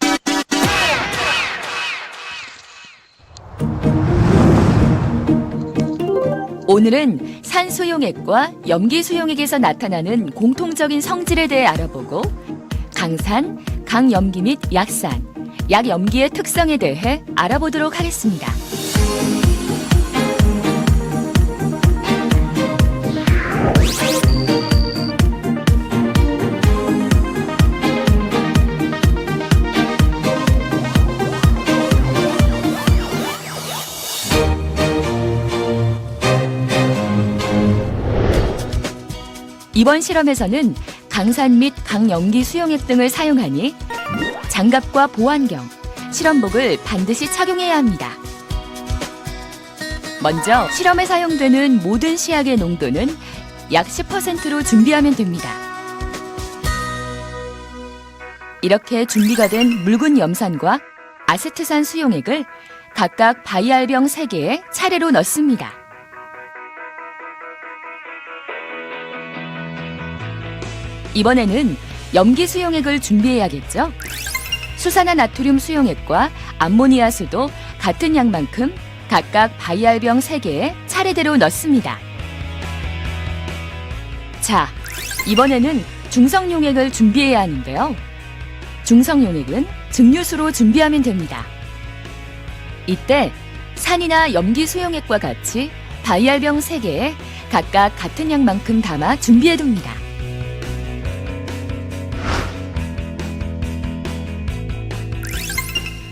[SPEAKER 4] 오늘은 산수용액과 염기수용액에서 나타나는 공통적인 성질에 대해 알아보고 강산, 강염기 및 약산, 약염기의 특성에 대해 알아보도록 하겠습니다. 이번 실험에서는 강산 및 강염기 수용액 등을 사용하니 장갑과 보안경, 실험복을 반드시 착용해야 합니다. 먼저 실험에 사용되는 모든 시약의 농도는 약 10%로 준비하면 됩니다. 이렇게 준비가 된 묽은 염산과 아세트산 수용액을 각각 바이알병 3개에 차례로 넣습니다. 이번에는 염기 수용액을 준비해야겠죠? 수산화 나트륨 수용액과 암모니아수도 같은 양만큼 각각 바이알병 3개에 차례대로 넣습니다. 자, 이번에는 중성용액을 준비해야 하는데요. 중성용액은 증류수로 준비하면 됩니다. 이때 산이나 염기 수용액과 같이 바이알병 3개에 각각 같은 양만큼 담아 준비해둡니다.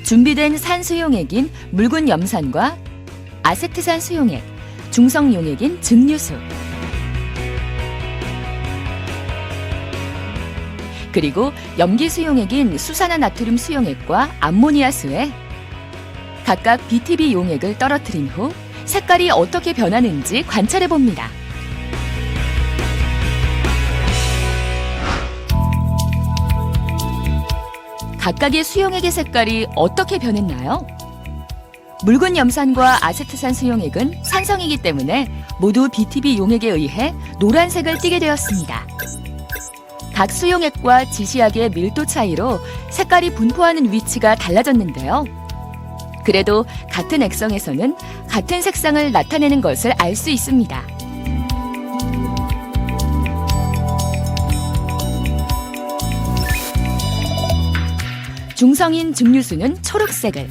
[SPEAKER 4] 준비된 산수용액인 묽은 염산과 아세트산 수용액, 중성용액인 증류수, 그리고 염기 수용액인 수산화 나트륨 수용액과 암모니아수에 각각 BTB 용액을 떨어뜨린 후 색깔이 어떻게 변하는지 관찰해 봅니다. 각각의 수용액의 색깔이 어떻게 변했나요? 묽은 염산과 아세트산 수용액은 산성이기 때문에 모두 BTB 용액에 의해 노란색을 띠게 되었습니다. 각 수용액과 지시약의 밀도 차이로 색깔이 분포하는 위치가 달라졌는데요. 그래도 같은 액성에서는 같은 색상을 나타내는 것을 알 수 있습니다. 중성인 증류수는 초록색을,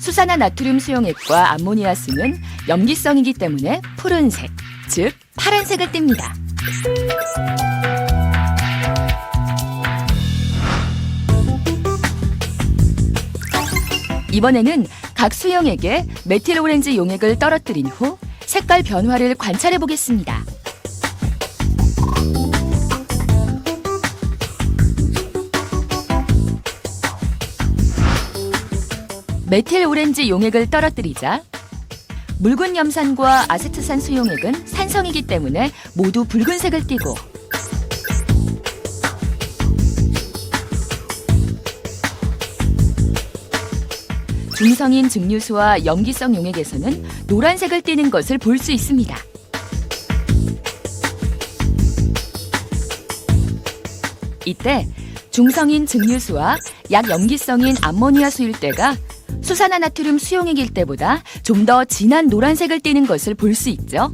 [SPEAKER 4] 수산화 나트륨 수용액과 암모니아수는 염기성이기 때문에 푸른색, 즉 파란색을 띱니다. 이번에는 각 수용액에 메틸 오렌지 용액을 떨어뜨린 후 색깔 변화를 관찰해 보겠습니다. 메틸 오렌지 용액을 떨어뜨리자 묽은 염산과 아세트산 수용액은 산성이기 때문에 모두 붉은색을 띠고 중성인 증류수와 염기성 용액에서는 노란색을 띠는 것을 볼 수 있습니다. 이때 중성인 증류수와 약염기성인 암모니아수일 때가 수산화 나트륨 수용액일 때보다 좀 더 진한 노란색을 띠는 것을 볼 수 있죠.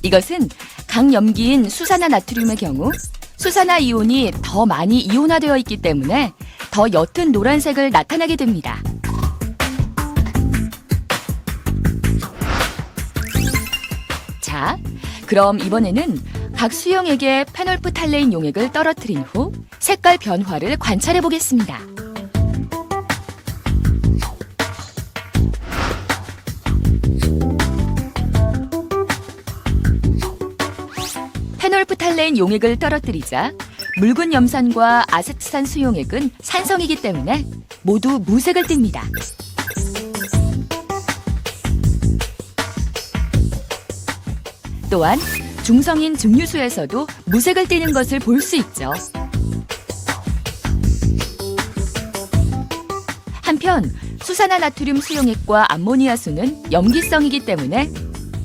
[SPEAKER 4] 이것은 강염기인 수산화 나트륨의 경우 수산화 이온이 더 많이 이온화되어 있기 때문에 더 옅은 노란색을 나타나게 됩니다. 자, 그럼 이번에는 각 수용액에 페놀프탈레인 용액을 떨어뜨린 후 색깔 변화를 관찰해 보겠습니다. 페놀프탈레인 용액을 떨어뜨리자 묽은 염산과 아세트산 수용액은 산성이기 때문에 모두 무색을 띱니다. 또한 중성인 증류수에서도 무색을 띠는 것을 볼 수 있죠. 한편 수산화나트륨 수용액과 암모니아수는 염기성이기 때문에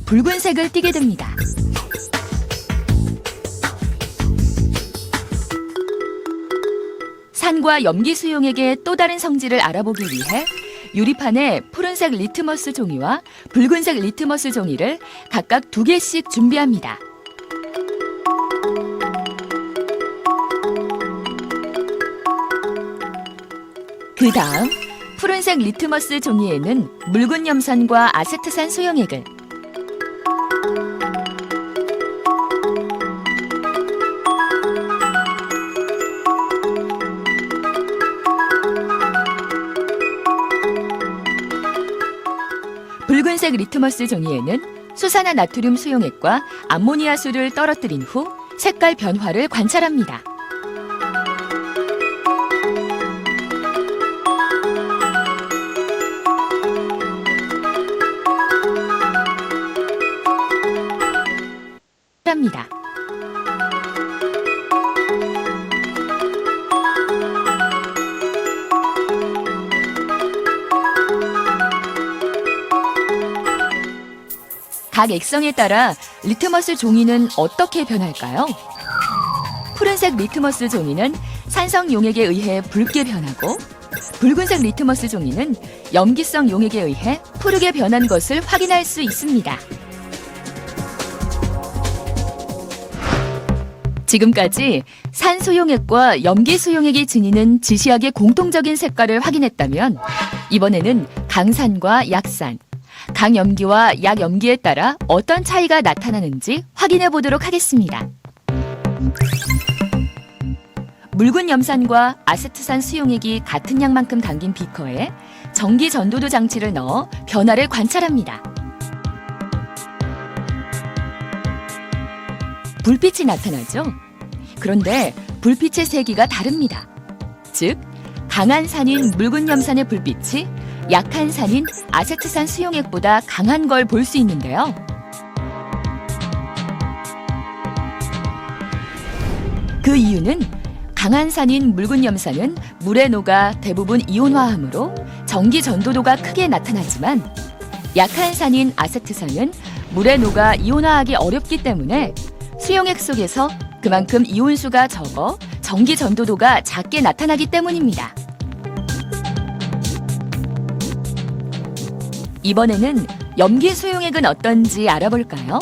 [SPEAKER 4] 붉은색을 띠게 됩니다. 산과 염기 수용액의 또 다른 성질을 알아보기 위해 유리판에 푸른색 리트머스 종이와 붉은색 리트머스 종이를 각각 2개씩 준비합니다. 그 다음 푸른색 리트머스 종이에는 묽은 염산과 아세트산 수용액을, 붉은색 리트머스 종이에는 수산화나트륨 수용액과 암모니아수를 떨어뜨린 후 색깔 변화를 관찰합니다. 각 액성에 따라 리트머스 종이는 어떻게 변할까요? 푸른색 리트머스 종이는 산성 용액에 의해 붉게 변하고 붉은색 리트머스 종이는 염기성 용액에 의해 푸르게 변한 것을 확인할 수 있습니다. 지금까지 산수용액과 염기수용액이 지니는 지시약의 공통적인 색깔을 확인했다면 이번에는 강산과 약산, 강염기와 약염기에 따라 어떤 차이가 나타나는지 확인해 보도록 하겠습니다. 묽은 염산과 아세트산 수용액이 같은 양만큼 담긴 비커에 전기 전도도 장치를 넣어 변화를 관찰합니다. 불빛이 나타나죠? 그런데 불빛의 세기가 다릅니다. 즉, 강한 산인 묽은 염산의 불빛이 약한 산인 아세트산 수용액보다 강한 걸 볼 수 있는데요. 그 이유는 강한 산인 묽은 염산은 물에 녹아 대부분 이온화하므로 전기 전도도가 크게 나타나지만 약한 산인 아세트산은 물에 녹아 이온화하기 어렵기 때문에 수용액 속에서 그만큼 이온수가 적어 전기 전도도가 작게 나타나기 때문입니다. 이번에는 염기 수용액은 어떤지 알아볼까요?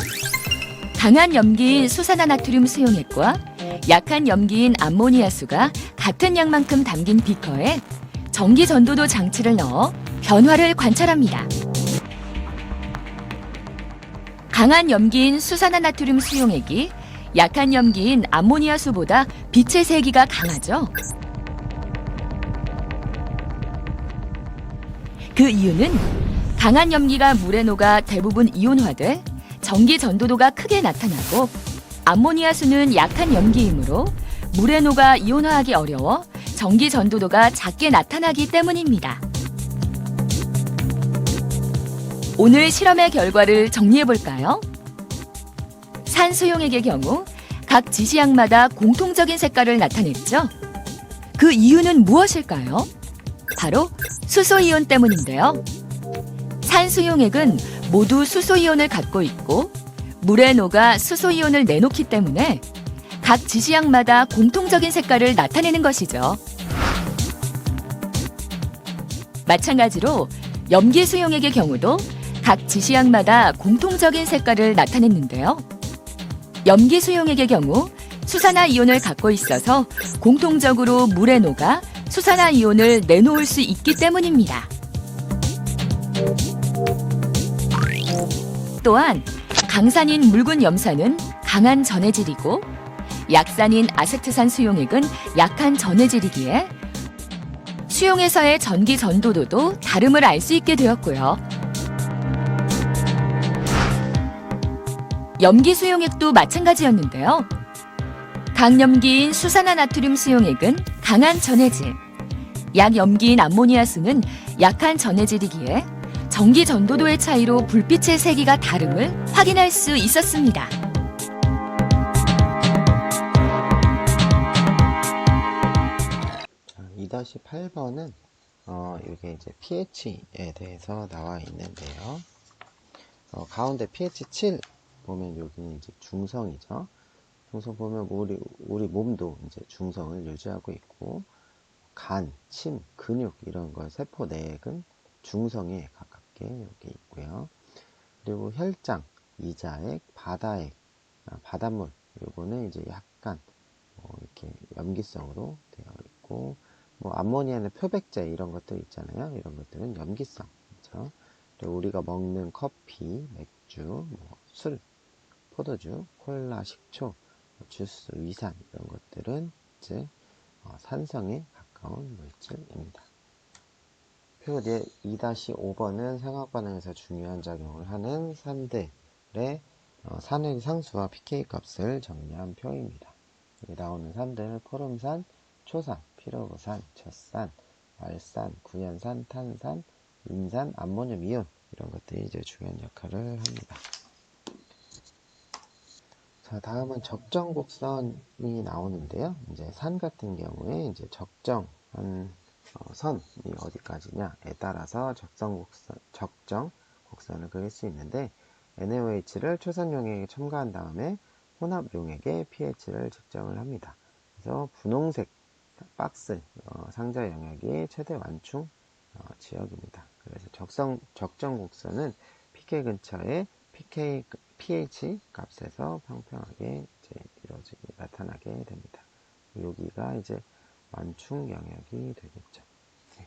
[SPEAKER 4] 강한 염기인 수산화나트륨 수용액과 약한 염기인 암모니아수가 같은 양만큼 담긴 비커에 전기 전도도 장치를 넣어 변화를 관찰합니다. 강한 염기인 수산화나트륨 수용액이 약한 염기인 암모니아수보다 빛의 세기가 강하죠. 그 이유는 강한 염기가 물에 녹아 대부분 이온화돼 전기 전도도가 크게 나타나고 암모니아수는 약한 염기이므로 물에 녹아 이온화하기 어려워 전기 전도도가 작게 나타나기 때문입니다. 오늘 실험의 결과를 정리해 볼까요? 산수용액의 경우 각 지시약마다 공통적인 색깔을 나타냈죠. 그 이유는 무엇일까요? 바로 수소이온 때문인데요. 산수용액은 모두 수소이온을 갖고 있고 물에 녹아 수소이온을 내놓기 때문에 각 지시약마다 공통적인 색깔을 나타내는 것이죠. 마찬가지로 염기수용액의 경우도 각 지시약마다 공통적인 색깔을 나타냈는데요. 염기수용액의 경우 수산화이온을 갖고 있어서 공통적으로 물에 녹아 수산화이온을 내놓을 수 있기 때문입니다. 또한 강산인 묽은 염산은 강한 전해질이고 약산인 아세트산 수용액은 약한 전해질이기에 수용에서의 전기 전도도도 다름을 알 수 있게 되었고요. 염기 수용액도 마찬가지였는데요. 강염기인 수산화나트륨 수용액은 강한 전해질, 약염기인 암모니아수는 약한 전해질이기에 전기 전도도의 차이로 불빛의 세기가 다름을 확인할 수 있었습니다.
[SPEAKER 1] 자, 2-8번은 이게 이제 pH에 대해서 나와 있는데요. 가운데 pH 7 보면 여기는 이제 중성이죠. 중성 보면 우리 몸도 이제 중성을 유지하고 있고, 간, 침, 근육 이런 거 세포 내액은 중성에 가깝게 여기 있고요. 그리고 혈장, 이자액, 바다액, 바닷물 요거는 이제 약간 이렇게 염기성으로 되어 있고, 뭐 암모니아나 표백제 이런 것들 있잖아요. 이런 것들은 염기성, 그렇죠? 그리고 우리가 먹는 커피, 맥주, 뭐 술, 포도주, 콜라, 식초, 주스, 위산 이런 것들은 이제 산성에 가까운 물질입니다. 표 2-5번은 생화 반응에서 중요한 작용을 하는 산들의 산의 상수와 pK 값을 정리한 표입니다. 여기 나오는 산들 포름산, 초산, 피로구산, 젖산, 말산, 구연산, 탄산, 인산, 암모늄 이온 이런 것들이 이제 중요한 역할을 합니다. 자, 다음은 적정 곡선이 나오는데요. 이제 산 같은 경우에 이제 적정한 선이 어디까지냐에 따라서 적정 곡선을 그릴 수 있는데, NaOH를 초산 용액에 첨가한 다음에 혼합 용액의 pH를 측정을 합니다. 그래서 분홍색 박스 상자 영역이 최대 완충 지역입니다. 그래서 적정 곡선은 pK 근처에 pH 값에서 평평하게 이제 나타나게 됩니다. 여기가 이제 완충 영역이 되겠죠. 네.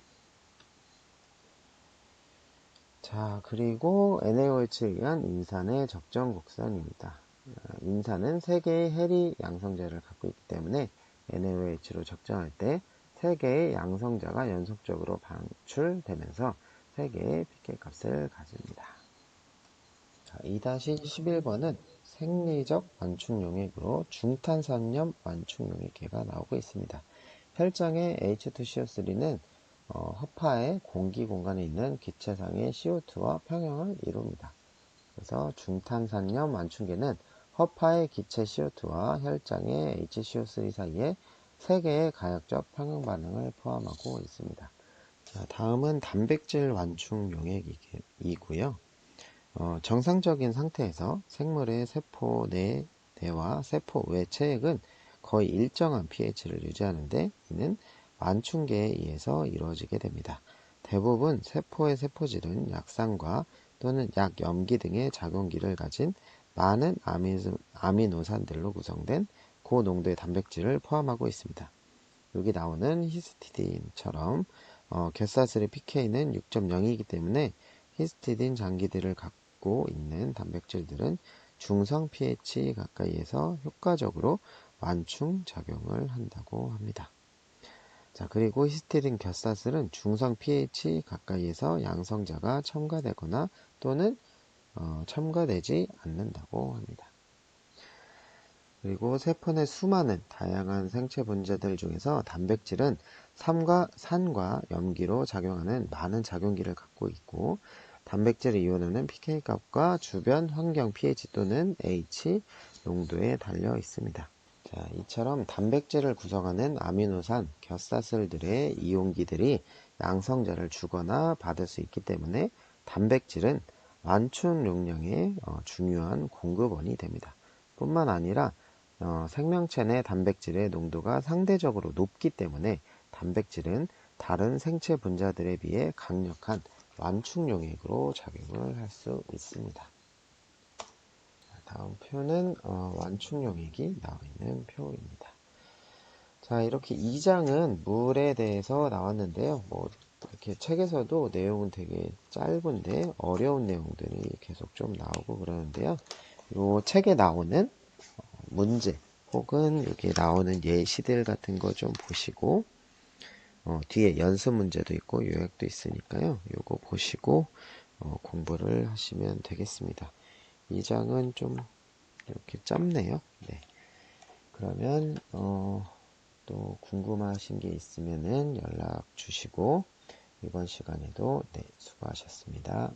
[SPEAKER 1] 자, 그리고 NaOH에 의한 인산의 적정 곡선입니다. 인산은 3개의 해리 양성자를 갖고 있기 때문에 NaOH로 적정할 때 3개의 양성자가 연속적으로 방출되면서 3개의 pK 값을 가집니다. 자, 2-11번은 생리적 완충 용액으로 중탄산염 완충 용액계가 나오고 있습니다. 혈장의 H2CO3는 허파의 공기 공간에 있는 기체상의 CO2와 평형을 이룹니다. 그래서 중탄산염 완충계는 허파의 기체 CO2와 혈장의 HCO3 사이에 3개의 가역적 평형 반응을 포함하고 있습니다. 자, 다음은 단백질 완충 용액이고요. 정상적인 상태에서 생물의 세포 내와 세포 외 체액은 거의 일정한 pH를 유지하는데, 이는 완충계에 의해서 이루어지게 됩니다. 대부분 세포의 세포질은 약산과 또는 약염기 등의 작용기를 가진 많은 아미노산들로 구성된 고농도의 단백질을 포함하고 있습니다. 여기 나오는 히스티딘처럼 결사슬의 pK는 6.0이기 때문에 히스티딘 장기들을 갖고 있는 단백질들은 중성 pH 가까이에서 효과적으로 완충 작용을 한다고 합니다. 자, 그리고 히스티딘 결사슬은 중성 pH 가까이에서 양성자가 첨가되거나 또는 첨가되지 않는다고 합니다. 그리고 세포 내 수많은 다양한 생체 분자들 중에서 단백질은 산과 염기로 작용하는 많은 작용기를 갖고 있고, 단백질의 이온은 pK 값과 주변 환경 pH 또는 H 농도에 달려 있습니다. 자, 이처럼 단백질을 구성하는 아미노산 결사슬들의 이온기들이 양성자를 주거나 받을 수 있기 때문에 단백질은 완충 용량의 중요한 공급원이 됩니다. 뿐만 아니라 생명체 내 단백질의 농도가 상대적으로 높기 때문에 단백질은 다른 생체 분자들에 비해 강력한 완충 용액으로 작용을 할 수 있습니다. 다음 표는 완충 용액이 나와 있는 표입니다. 자, 이렇게 2장은 물에 대해서 나왔는데요. 뭐 이렇게 책에서도 내용은 되게 짧은데 어려운 내용들이 계속 좀 나오고 그러는데요. 요 책에 나오는 문제 혹은 여기 나오는 예시들 같은 거 좀 보시고 뒤에 연습 문제도 있고 요약도 있으니까요. 요거 보시고 공부를 하시면 되겠습니다. 이 장은 좀 이렇게 짧네요. 네. 그러면 또 궁금하신 게 있으면은 연락 주시고 이번 시간에도 네, 수고하셨습니다.